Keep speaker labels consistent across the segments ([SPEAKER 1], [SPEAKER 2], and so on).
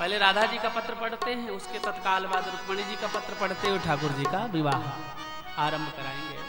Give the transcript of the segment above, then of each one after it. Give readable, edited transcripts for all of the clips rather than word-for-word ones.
[SPEAKER 1] पहले राधा जी का पत्र पढ़ते हैं, उसके तत्काल बाद रुक्मणी जी का पत्र पढ़ते हुए ठाकुर जी का विवाह आरंभ कराएंगे।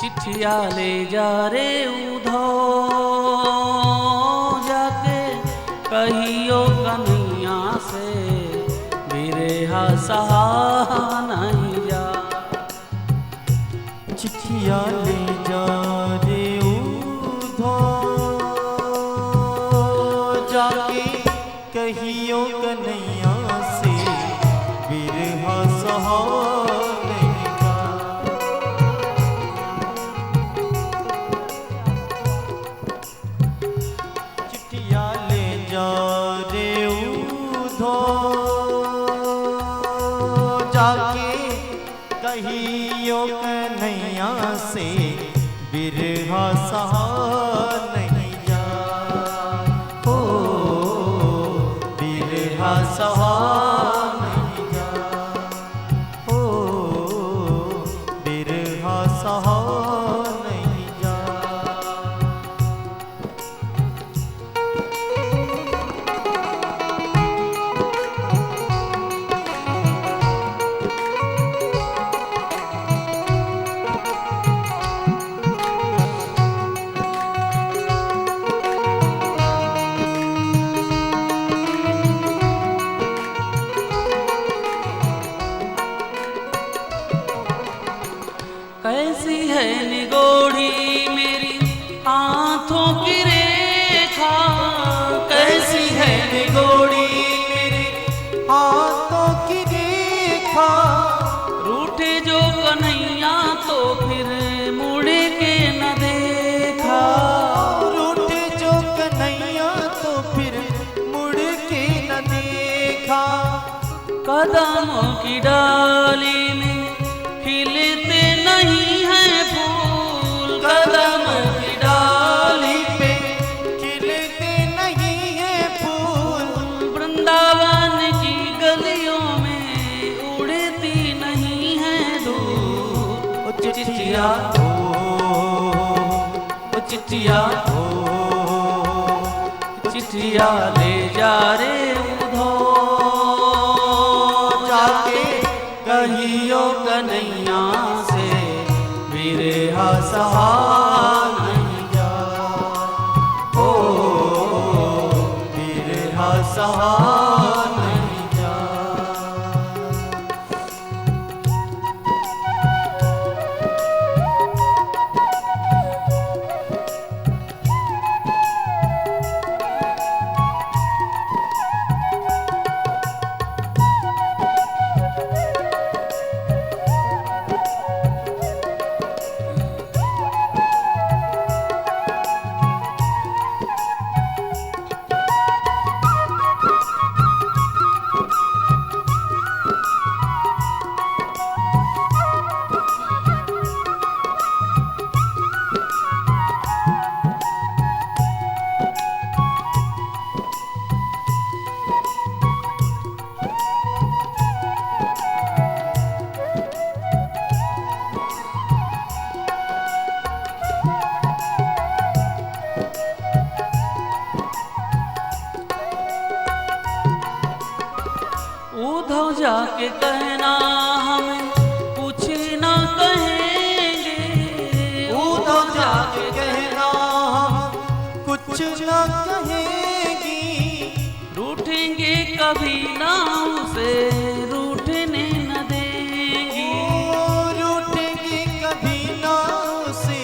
[SPEAKER 1] चिट्ठिया ले जा रे उधो जाके कहियो कन्हैया से बिरहा सहा नहीं जा।
[SPEAKER 2] चिट्ठिया ले जा रे उधो जाके कहियो कन्हैया से बिरहा सहा कहियो कन्हैया से बिरहा सहा नहीं जा। हो बिरहा सहा नहीं जा। हो बिरहा सहा नहीं जा।
[SPEAKER 1] कैसी है निगोड़ी मेरी हाथों की रेखा,
[SPEAKER 2] कैसी है निगोड़ी मेरी हाथों की रेखा।
[SPEAKER 1] रूठे जो कन्हैया तो फिर मुड़े के न देखा।
[SPEAKER 2] रूठे जो कन्हैया तो फिर मुड़ के न देखा।
[SPEAKER 1] कदमों की डाली में खिलते नहीं है फूल,
[SPEAKER 2] कदमों की डाली पे खिलते नहीं है फूल।
[SPEAKER 1] वृंदावन की गलियों में उड़ती नहीं है धूप।
[SPEAKER 2] चिट्ठिया हो चिट्ठिया हो
[SPEAKER 1] चिट्ठिया ले जा रे उधो
[SPEAKER 2] जाके
[SPEAKER 1] कहियो कन्हैया से बिरहा सहा नहीं जा।
[SPEAKER 2] हो बिरहा सहा नहीं जा।
[SPEAKER 1] उधो जाके कहना हमें कुछ ना कहेंगे।
[SPEAKER 2] उधो जाके कहना हम कुछ न कहेंगी।
[SPEAKER 1] रूठेंगे कभी ना उसे रूठने न देंगी।
[SPEAKER 2] रूठेंगी कभी ना उसे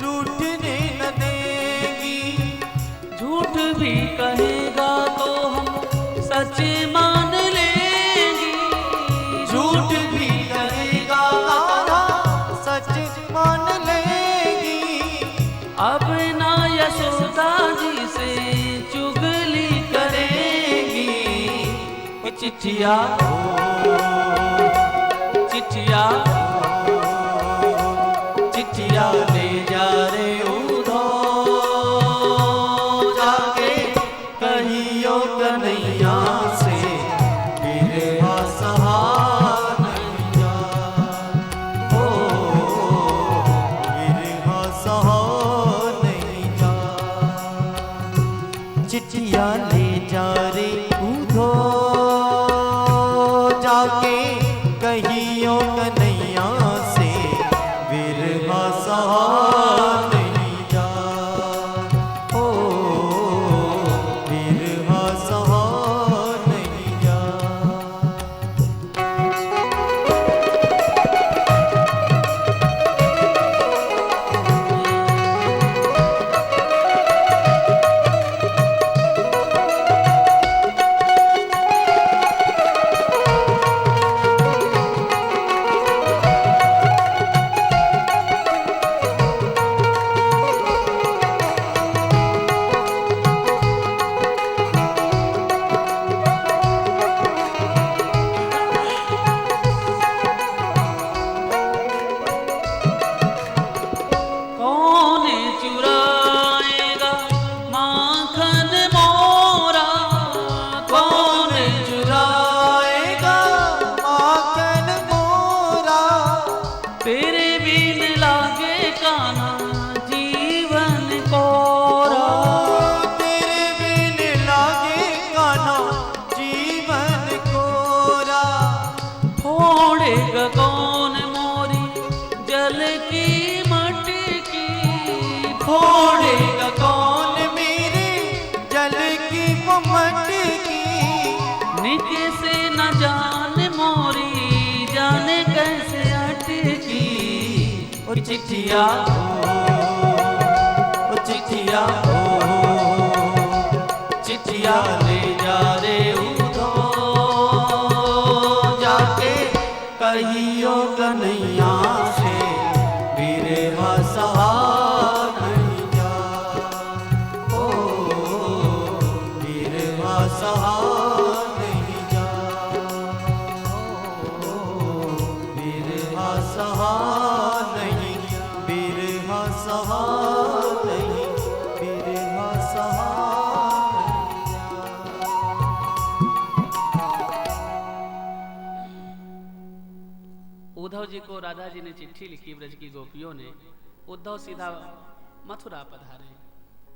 [SPEAKER 2] रूठने न देंगी।
[SPEAKER 1] झूठ भी कहेगा तो हम सच मान लेंगी।
[SPEAKER 2] झूठ भी कहेगा सच मान लेंगी।
[SPEAKER 1] अब ना यशोदा जी से चुगली करेंगी।
[SPEAKER 2] चिट्ठिया चिट्ठिया चिट्ठिया ले जा रे उधो जाके कहियो कन्हैया से बिरहा सहा नहीं जा। ओ बिरहा सहा नहीं जा। चिट्ठिया ले जा रे उधो जाके कहियो कन्हैया से बिरहा सहा नहीं जा। ओ बिरहा सहा नहीं जा।
[SPEAKER 1] कौन चुराएगा माखन मोरा,
[SPEAKER 2] कौन चुराएगा माखन मोरा।
[SPEAKER 1] तेरे बिन लागे कान्हा जीवन कोरा।
[SPEAKER 2] तेरे बिन लागे कान्हा जीवन कोरा।
[SPEAKER 1] फोड़ेगा कौन मोरी जल की मटकी,
[SPEAKER 2] फोड़ेगा कौन मेरे जल की मटकी।
[SPEAKER 1] निक से न जान मोरी जाने कैसे अटकी।
[SPEAKER 2] ओ चिट्ठिया ओ चिट्ठिया चिट्ठिया ले जा रे उधो जाके कहियो कन्हैया से बिरहा सहा नहीं जा। ओ बिरहा सहा नहीं जा। ओ बिरहा सहा नहीं, बिरहा सहा नहीं, बिरहा सहा नहीं जा।
[SPEAKER 1] उद्धव जी को राधा जी ने चिट्ठी लिखी ब्रज की गोपियों ने। उद्धव सीधा मथुरा पधारे।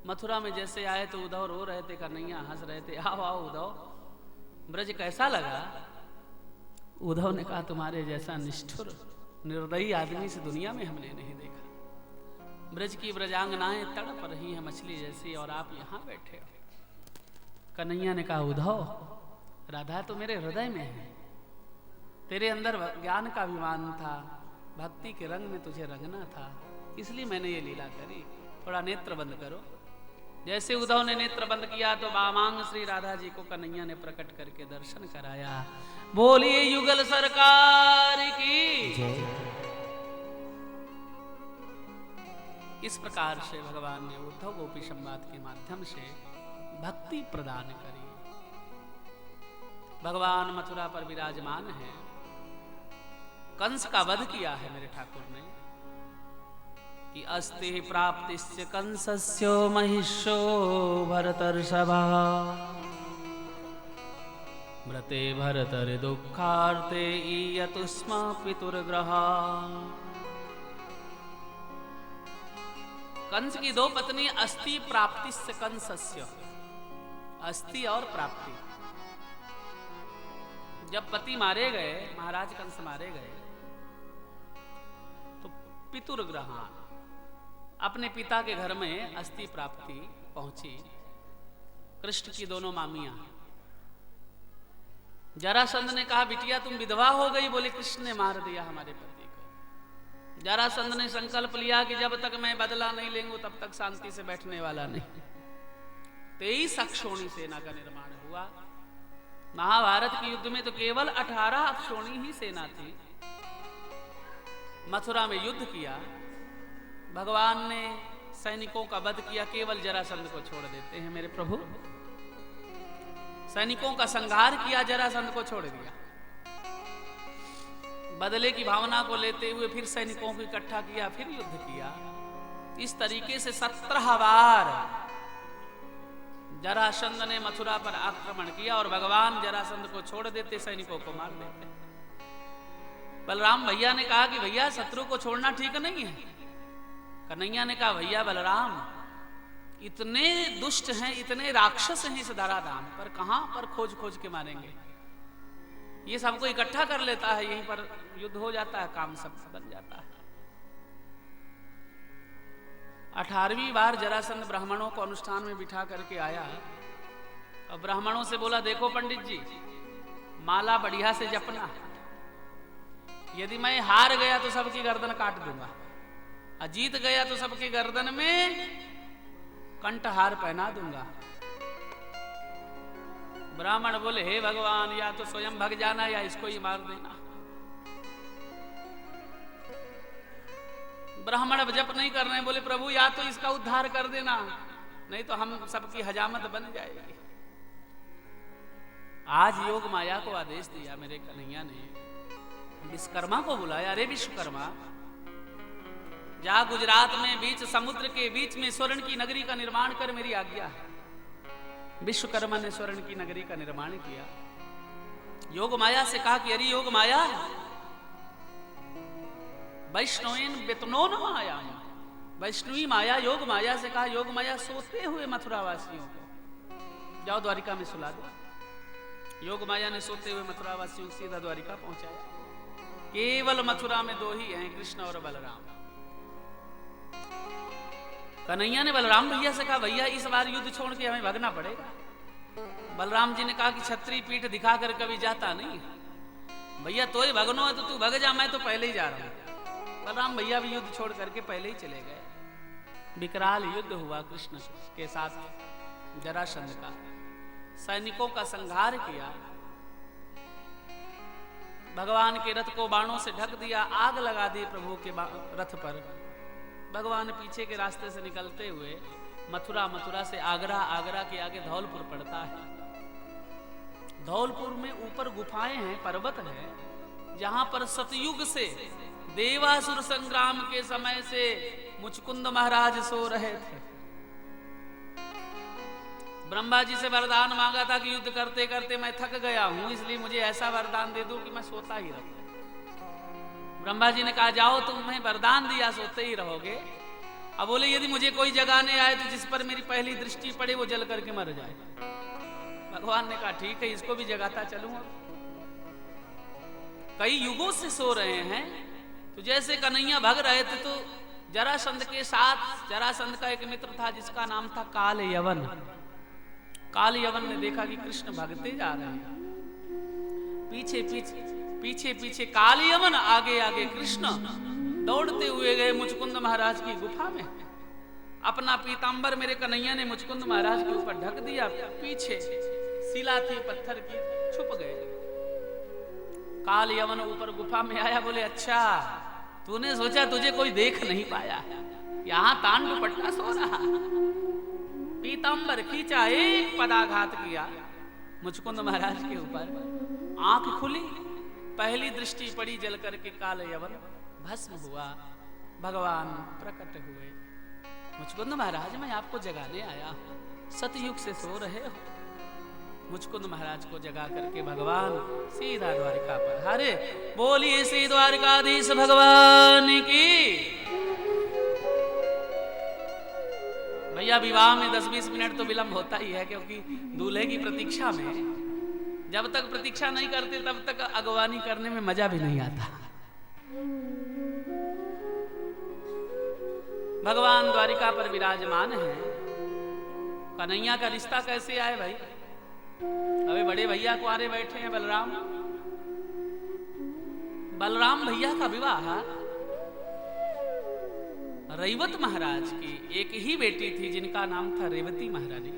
[SPEAKER 1] मथुरा में जैसे आए तो उद्धव रो रहे थे, कन्हैया हंस रहे थे। आओ आओ उद्धव, ब्रज कैसा लगा? उद्धव ने कहा तुम्हारे जैसा निष्ठुर निर्दयी आदमी से दुनिया में हमने नहीं देखा। ब्रज की ब्रजांगनाएं तड़प रही हैं मछली जैसी और आप यहाँ बैठे हो। कन्हैया ने कहा उद्धव, राधा तो मेरे हृदय में है। तेरे अंदर ज्ञान का अभिमान था, भक्ति के रंग में तुझे रंगना था, इसलिए मैंने ये लीला करी। थोड़ा नेत्र बंद करो। जैसे उद्धव ने नेत्र बंद किया तो वामांग श्री राधा जी को कन्हैया ने प्रकट करके दर्शन कराया। बोलिए युगल सरकार की। इस प्रकार से भगवान ने उद्धव गोपी संवाद के माध्यम से भक्ति प्रदान करी। भगवान मथुरा पर विराजमान है। कंस का वध किया है मेरे ठाकुर ने कि अस्ति प्राप्तिश्च कंसस्य महिषो भरतर्षभा मृते भरतर दुःखार्ते ईयतु स्म पितुर्ग्रहा। कंस की दो पत्नी अस्ति प्राप्तिश्च कंसस्य, अस्ति और प्राप्ति। जब पति मारे गए, महाराज कंस मारे गए, तो पितुर्ग्रहान अपने पिता के घर में अस्थि प्राप्ति पहुंची। कृष्ण की दोनों मामियां। जरासंध ने कहा बिटिया तुम विधवा हो गई। बोले कृष्ण ने मार दिया हमारे पति को। जरासंध ने संकल्प लिया कि जब तक मैं बदला नहीं लेंगे तब तक शांति से बैठने वाला नहीं। 23 अक्षोणी सेना का निर्माण हुआ। महाभारत के युद्ध में तो केवल 18 अक्षोणी ही सेना थी। मथुरा में युद्ध किया। भगवान ने सैनिकों का वध किया, केवल जरासंध को छोड़ देते हैं मेरे प्रभु। सैनिकों का संहार किया, जरासंध को छोड़ दिया। बदले की भावना को लेते हुए फिर सैनिकों को इकट्ठा किया, फिर युद्ध किया। इस तरीके से 17 बार जरासंध ने मथुरा पर आक्रमण किया और भगवान जरासंध को छोड़ देते, सैनिकों को मार देते। बलराम भैया ने कहा कि भैया शत्रु को छोड़ना ठीक नहीं है। कन्हैया ने कहा भैया बलराम, इतने दुष्ट हैं, इतने राक्षस हैं इस धराधाम पर, कहां पर खोज खोज के मारेंगे। ये सबको इकट्ठा कर लेता है, यहीं पर युद्ध हो जाता है, काम सब बन जाता है। 18वीं बार जरासंध ब्राह्मणों को अनुष्ठान में बिठा करके आया और ब्राह्मणों से बोला, देखो पंडित जी, माला बढ़िया से जपना, यदि मैं हार गया तो सबकी गर्दन काट दूंगा, और जीत गया तो सबकी गर्दन में कंठहार पहना दूंगा। ब्राह्मण बोले, हे भगवान, या तो स्वयं भग जाना या इसको ही मार देना। ब्राह्मण अब जप नहीं कर रहे हैं, बोले प्रभु या तो इसका उद्धार कर देना, नहीं तो हम सबकी हजामत बन जाएगी। आज योग माया को आदेश दिया मेरे कन्हैया ने, विश्वकर्मा को बुलाया। अरे विश्वकर्मा, जा गुजरात में बीच समुद्र के बीच में स्वर्ण की नगरी का निर्माण कर, मेरी आज्ञा है। विश्वकर्मा ने स्वर्ण की नगरी का निर्माण किया। योग माया से कहा कि अरे योग माया, वैष्णवेन बेतनोन माया, वैष्णवी माया योग माया से कहा, योग माया सोते हुए मथुरा वासियों को जाओ द्वारिका में सुला दो। योग माया ने सोते हुए मथुरा वासियों को सीधा द्वारिका पहुंचाया। केवल मथुरा में 2 ही हैं, कृष्ण और बलराम। कन्हैया ने बलराम भैया से कहा, भैया इस बार युद्ध छोड़ के हमें भागना पड़ेगा। बलराम जी ने कहा कि छत्री पीठ दिखाकर कभी जाता नहीं, भैया तो ही भगनो है तो तू भग जा, मैं तो पहले ही जा रहा हूं। बलराम भैया भी युद्ध छोड़ करके पहले ही चले गए। विकराल युद्ध हुआ कृष्ण के साथ जरासंध का, सैनिकों का संहार किया, भगवान के रथ को बाणों से ढक दिया, आग लगा दी प्रभु के रथ पर। भगवान पीछे के रास्ते से निकलते हुए मथुरा से आगरा, आगरा के आगे धौलपुर पड़ता है। धौलपुर में ऊपर गुफाएं हैं, पर्वत है, जहां पर सतयुग से देवासुर संग्राम के समय से मुचकुंद महाराज सो रहे थे। ब्रह्मा जी से वरदान मांगा था कि युद्ध करते करते मैं थक गया हूं, इसलिए मुझे ऐसा वरदान दे दो कि मैं सोता ही रहूं। ब्रह्मा जी ने कहा, जाओ, तुम्हें वरदान दिया, सोते ही रहोगे। अब बोले, यदि मुझे कोई जगाने आए तो जिस पर मेरी पहली दृष्टि पड़े वो जल करके मर जाए। भगवान ने कहा, ठीक है, इसको भी जगाता चलूंगा। कई युगों से सो रहे हैं, तो जैसे कन्हैया भग रहे थे तो जरासंध के साथ, जरासंध का एक मित्र था जिसका नाम था काल यवन। काल यवन ने देखा कि कृष्ण भागते जा रहे हैं, पीछे पीछे काल यवन, आगे आगे कृष्ण दौड़ते हुए गए मुचकुंद महाराज की गुफा में। अपना पीतांबर मेरे कन्हैया ने मुचकुंद महाराज के ऊपर ढक दिया, पीछे शिला थी पत्थर की, छुप गए। काल यवन ऊपर गुफा में आया, बोले, अच्छा तूने सोचा तुझे कोई देख नहीं पाया, यहां तांड दुपट्टा सो रहा। पीतांबर खींचा, एक पदाघात किया मुचकुंद महाराज के ऊपर, आंख खुली, पहली दृष्टि पड़ी, जल करके काल यवन भस्म हुआ। भगवान प्रकट हुए, मुचकुंद महाराज मैं आपको जगाने आया हूं, सतयुग से सो रहे हो। मुचकुंद महाराज को जगा करके भगवान सीधा द्वारिका पर हारे। बोलिए श्री द्वारिकाधीश भगवान की। भैया विवाह में 10-20 मिनट तो विलंब होता ही है, क्योंकि दूल्हे की प्रतीक्षा में जब तक प्रतीक्षा नहीं करते तब तक अगवानी करने में मजा भी नहीं आता। भगवान द्वारिका पर विराजमान है। कन्हैया का रिश्ता कैसे आए भाई? अबे बड़े भैया कुंवारे बैठे हैं बलराम। बलराम भैया का विवाह रैवत महाराज की एक ही बेटी थी जिनका नाम था रेवती महारानी।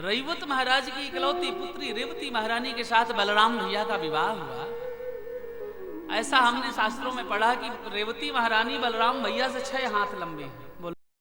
[SPEAKER 1] रैवत महाराज की इकलौती पुत्री रेवती महारानी के साथ बलराम भैया का विवाह हुआ। ऐसा हमने शास्त्रों में पढ़ा कि रेवती महारानी बलराम भैया से 6 हाथ लंबे हैं। बोलो